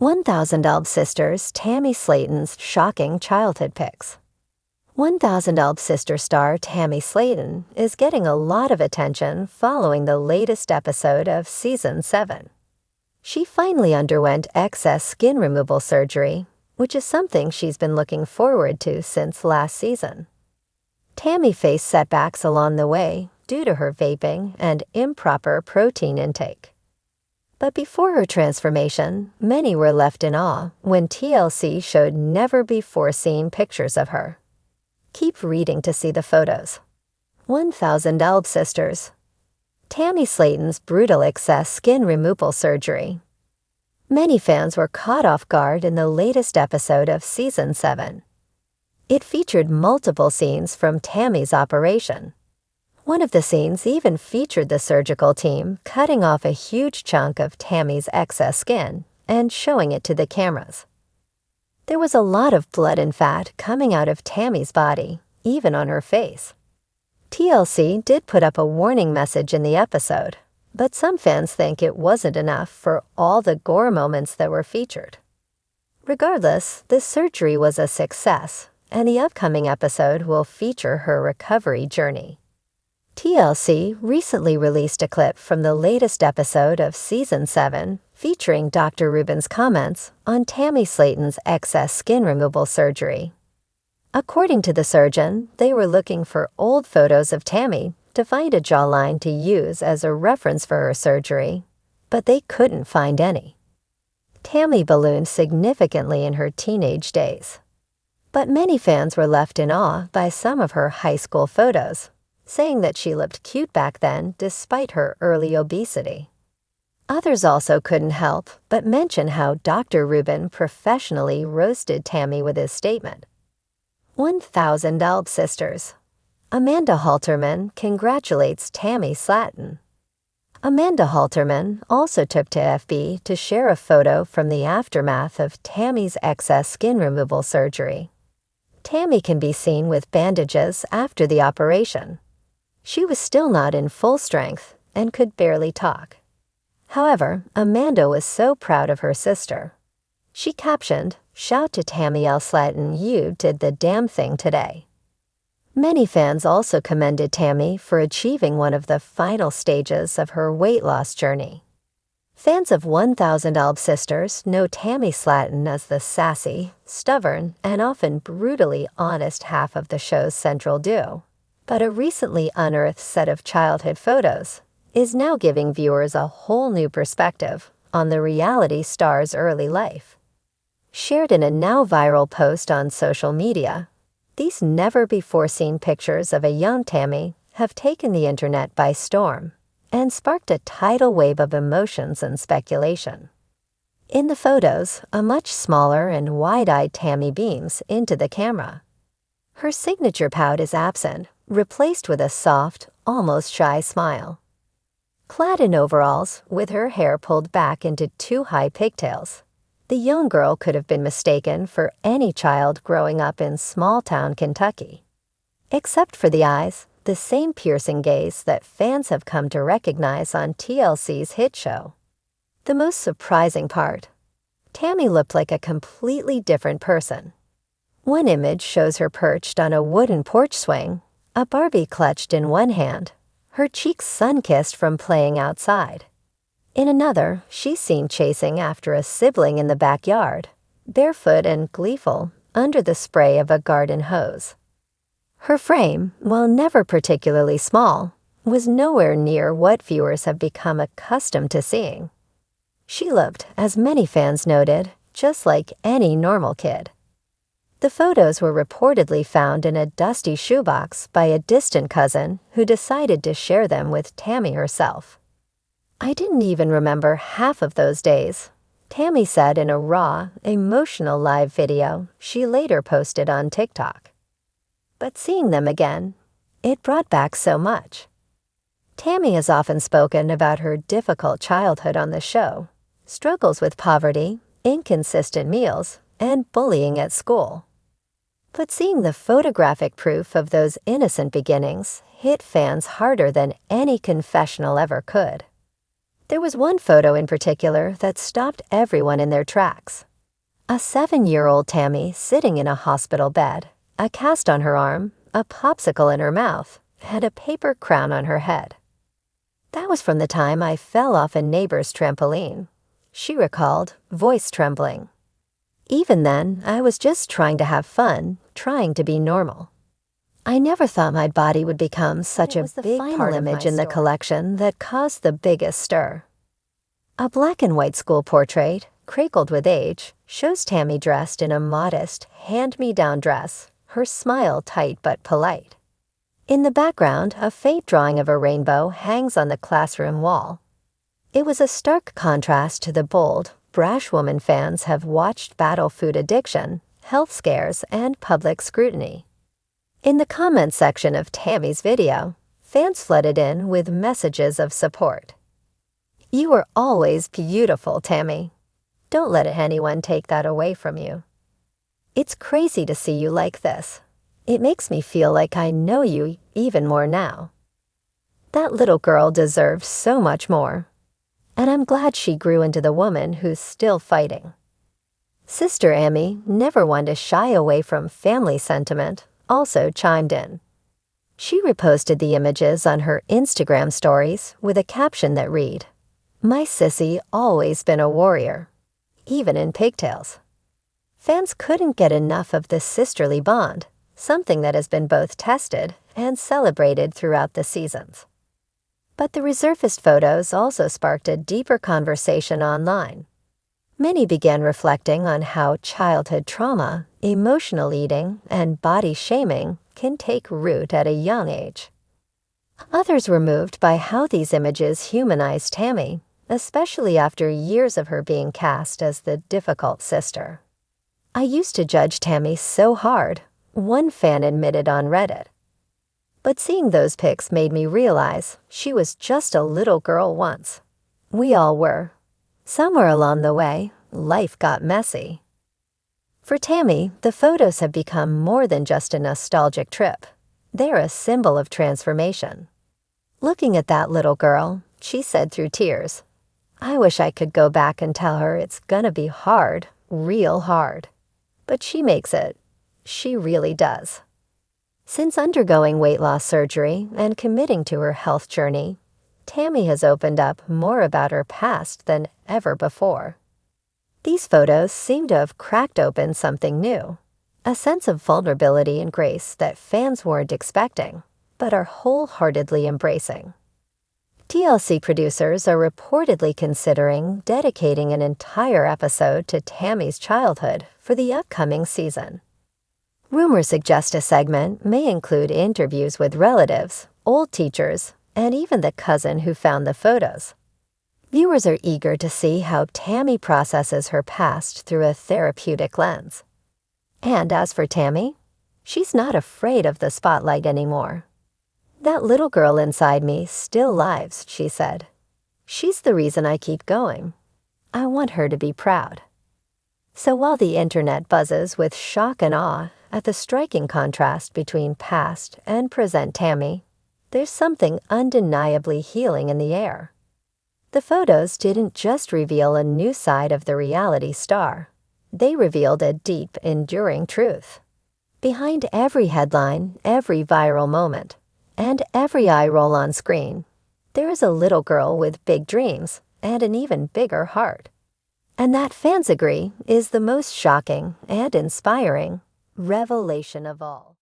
1000 Elb Sisters Tammy Slaton's shocking childhood pics. 1000 Elb Sister star Tammy Slaton is getting a lot of attention following the latest episode of Season 7. She finally underwent excess skin removal surgery, which is something she's been looking forward to since last season. Tammy faced setbacks along the way due to her vaping and improper protein intake. But before her transformation, many were left in awe when TLC showed never-before-seen pictures of her. Keep reading to see the photos. 1000 Elb Sisters. Tammy Slaton's brutal excess skin removal surgery. Many fans were caught off guard in the latest episode of Season 7. It featured multiple scenes from Tammy's operation. One of the scenes even featured the surgical team cutting off a huge chunk of Tammy's excess skin and showing it to the cameras. There was a lot of blood and fat coming out of Tammy's body, even on her face. TLC did put up a warning message in the episode, but some fans think it wasn't enough for all the gore moments that were featured. Regardless, the surgery was a success, and the upcoming episode will feature her recovery journey. TLC recently released a clip from the latest episode of Season 7 featuring Dr. Rubin's comments on Tammy Slaton's excess skin removal surgery. According to the surgeon, they were looking for old photos of Tammy to find a jawline to use as a reference for her surgery, but they couldn't find any. Tammy ballooned significantly in her teenage days, but many fans were left in awe by some of her high school photos, saying that she looked cute back then despite her early obesity. Others also couldn't help but mention how Dr. Rubin professionally roasted Tammy with his statement. 1000 Elb Sisters. Amanda Halterman congratulates Tammy Slaton. Amanda Halterman also took to FB to share a photo from the aftermath of Tammy's excess skin removal surgery. Tammy can be seen with bandages after the operation. She was still not in full strength and could barely talk. However, Amanda was so proud of her sister. She captioned, "Shout to Tammy L. Slaton, you did the damn thing today." Many fans also commended Tammy for achieving one of the final stages of her weight loss journey. Fans of 1000 Elb Sisters know Tammy Slaton as the sassy, stubborn, and often brutally honest half of the show's central duo. But a recently unearthed set of childhood photos is now giving viewers a whole new perspective on the reality star's early life. Shared in a now viral post on social media, these never-before-seen pictures of a young Tammy have taken the internet by storm and sparked a tidal wave of emotions and speculation. In the photos, a much smaller and wide-eyed Tammy beams into the camera. Her signature pout is absent, replaced with a soft, almost shy smile. Clad in overalls, with her hair pulled back into two high pigtails, the young girl could have been mistaken for any child growing up in small-town Kentucky. Except for the eyes, the same piercing gaze that fans have come to recognize on TLC's hit show. The most surprising part, Tammy looked like a completely different person. One image shows her perched on a wooden porch swing, a Barbie clutched in one hand, her cheeks sun-kissed from playing outside. In another, she's seen chasing after a sibling in the backyard, barefoot and gleeful, under the spray of a garden hose. Her frame, while never particularly small, was nowhere near what viewers have become accustomed to seeing. She looked, as many fans noted, just like any normal kid. The photos were reportedly found in a dusty shoebox by a distant cousin who decided to share them with Tammy herself. "I didn't even remember half of those days," Tammy said in a raw, emotional live video she later posted on TikTok. But seeing them again, it brought back so much. Tammy has often spoken about her difficult childhood on the show, struggles with poverty, inconsistent meals, and bullying at school. But seeing the photographic proof of those innocent beginnings hit fans harder than any confessional ever could. There was one photo in particular that stopped everyone in their tracks. A 7-year-old Tammy sitting in a hospital bed, a cast on her arm, a popsicle in her mouth, and a paper crown on her head. That was from the time I fell off a neighbor's trampoline, she recalled, voice trembling. Even then, I was just trying to have fun, trying to be normal. I never thought my body would become such a big part image in the collection that caused the biggest stir. A black and white school portrait, crinkled with age, shows Tammy dressed in a modest, hand-me-down dress, her smile tight but polite. In the background, a faint drawing of a rainbow hangs on the classroom wall. It was a stark contrast to the bold, brash woman fans have watched battle food addiction, health scares, and public scrutiny. In the comments section of Tammy's video, fans flooded in with messages of support. "You are always beautiful, Tammy. Don't let anyone take that away from you. It's crazy to see you like this. It makes me feel like I know you even more now. That little girl deserves so much more. And I'm glad she grew into the woman who's still fighting." Sister Amy, never one to shy away from family sentiment, also chimed in. She reposted the images on her Instagram stories with a caption that read, "My sissy always been a warrior, even in pigtails." Fans couldn't get enough of this sisterly bond, something that has been both tested and celebrated throughout the seasons. But the resurfaced photos also sparked a deeper conversation online. Many began reflecting on how childhood trauma, emotional eating, and body shaming can take root at a young age. Others were moved by how these images humanized Tammy, especially after years of her being cast as the difficult sister. "I used to judge Tammy so hard," one fan admitted on Reddit. "But seeing those pics made me realize she was just a little girl once. We all were. Somewhere along the way, life got messy." For Tammy, the photos have become more than just a nostalgic trip. They're a symbol of transformation. Looking at that little girl, she said through tears, "I wish I could go back and tell her it's gonna be hard, real hard. But she makes it. She really does." Since undergoing weight loss surgery and committing to her health journey, Tammy has opened up more about her past than ever before. These photos seem to have cracked open something new, a sense of vulnerability and grace that fans weren't expecting, but are wholeheartedly embracing. TLC producers are reportedly considering dedicating an entire episode to Tammy's childhood for the upcoming season. Rumors suggest a segment may include interviews with relatives, old teachers, and even the cousin who found the photos. Viewers are eager to see how Tammy processes her past through a therapeutic lens. And as for Tammy, she's not afraid of the spotlight anymore. "That little girl inside me still lives," she said. "She's the reason I keep going. I want her to be proud." So while the internet buzzes with shock and awe at the striking contrast between past and present Tammy, there's something undeniably healing in the air. The photos didn't just reveal a new side of the reality star. They revealed a deep, enduring truth. Behind every headline, every viral moment, and every eye roll on screen, there is a little girl with big dreams and an even bigger heart. And that, fans agree, is the most shocking and inspiring revelation of all.